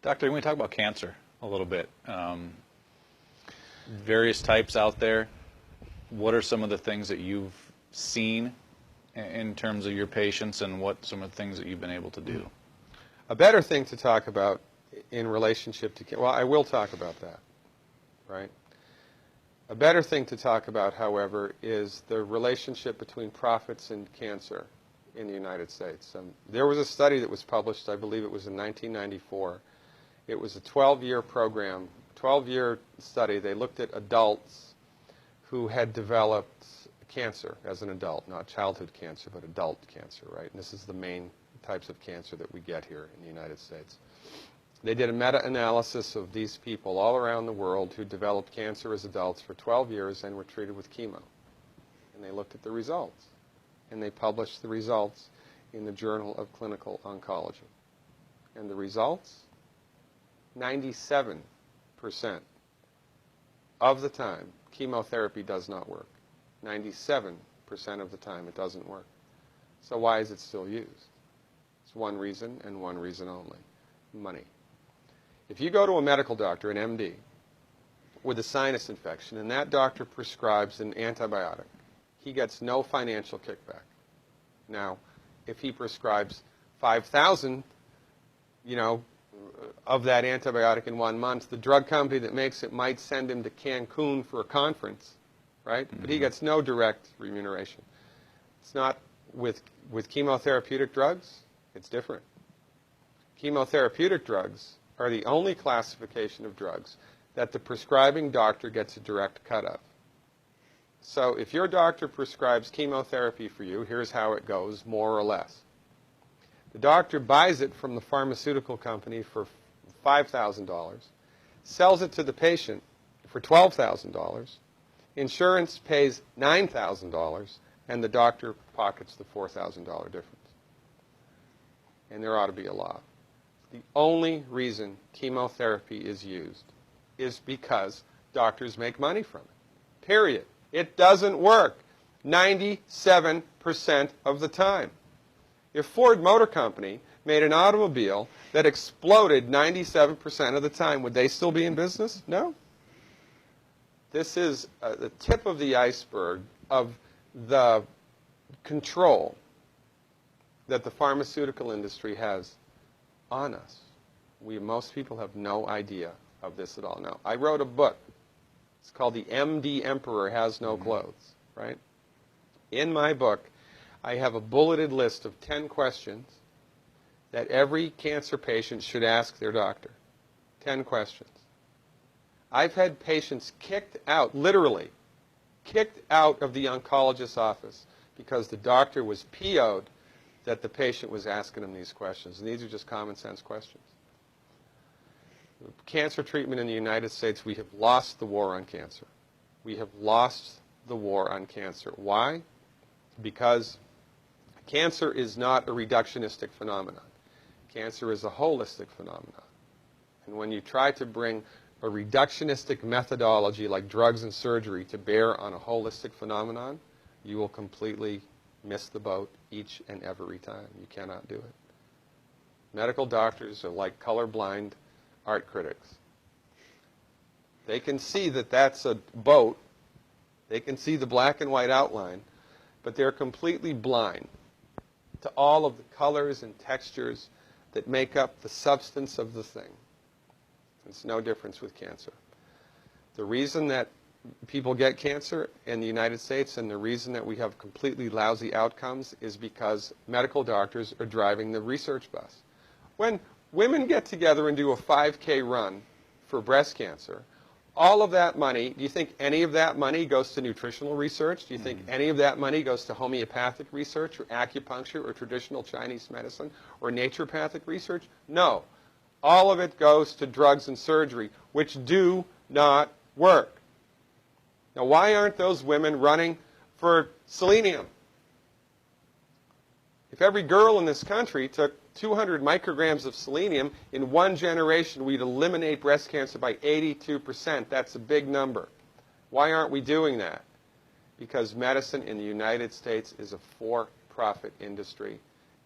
Doctor, can we talk about cancer a little bit? Various types out there. What are some of the things that you've seen in terms of your patients, and what some of the things that you've been able to do? A better thing to talk about in relationship to, well, I will talk about that, right? A better thing to talk about, however, is the relationship between profits and cancer in the United States. There was a study that was published, I believe it was in 1994. It was a 12-year program, 12-year study. They looked at adults who had developed cancer as an adult, not childhood cancer, but adult cancer, right? And this is the main types of cancer that we get here in the United States. They did a meta-analysis of these people all around the world who developed cancer as adults for 12 years and were treated with chemo. And they looked at the results. And they published the results in the Journal of Clinical Oncology. And the results? 97% of the time, chemotherapy does not work. 97% of the time, it doesn't work. So why is it still used? It's one reason, and one reason only: money. If you go to a medical doctor, an MD, with a sinus infection, and that doctor prescribes an antibiotic, he gets no financial kickback. Now, if he prescribes 5,000, of that antibiotic in 1 month, the drug company that makes it might send him to Cancun for a conference, right? Mm-hmm. But he gets no direct remuneration. It's not with chemotherapeutic drugs. It's different. Chemotherapeutic drugs are the only classification of drugs that the prescribing doctor gets a direct cut of. So if your doctor prescribes chemotherapy for you, here's how it goes, more or less. The doctor buys it from the pharmaceutical company for $5,000, sells it to the patient for $12,000, insurance pays $9,000, and the doctor pockets the $4,000 difference. And there ought to be a law. The only reason chemotherapy is used is because doctors make money from it. Period. It doesn't work 97% of the time. If Ford Motor Company made an automobile that exploded 97% of the time, would they still be in business? No. This is the tip of the iceberg of the control that the pharmaceutical industry has on us. Most people have no idea of this at all. Now, I wrote a book. It's called The MD Emperor Has No Clothes, right? In my book, I have a bulleted list of 10 questions that every cancer patient should ask their doctor. 10 questions. I've had patients kicked out, literally, kicked out of the oncologist's office because the doctor was PO'd that the patient was asking him these questions. And these are just common sense questions. Cancer treatment in the United States, we have lost the war on cancer. We have lost the war on cancer. Why? Because cancer is not a reductionistic phenomenon. Cancer is a holistic phenomenon. And when you try to bring a reductionistic methodology like drugs and surgery to bear on a holistic phenomenon, you will completely miss the boat each and every time. You cannot do it. Medical doctors are like colorblind art critics. They can see that that's a boat. They can see the black and white outline, but they're completely blind to all of the colors and textures that make up the substance of the thing. It's no difference with cancer. The reason that people get cancer in the United States and the reason that we have completely lousy outcomes is because medical doctors are driving the research bus. When women get together and do a 5K run for breast cancer, all of that money, do you think any of that money goes to nutritional research? Do you think any of that money goes to homeopathic research or acupuncture or traditional Chinese medicine or naturopathic research? No. All of it goes to drugs and surgery, which do not work. Now, why aren't those women running for selenium? If every girl in this country took 200 micrograms of selenium, in one generation we'd eliminate breast cancer by 82%. That's a big number. Why aren't we doing that? Because medicine in the United States is a for-profit industry,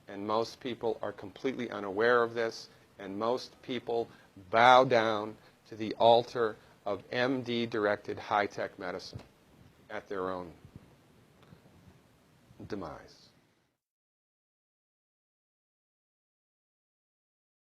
and most people are completely unaware of this, And most people bow down to the altar of MD-directed high-tech medicine at their own demise.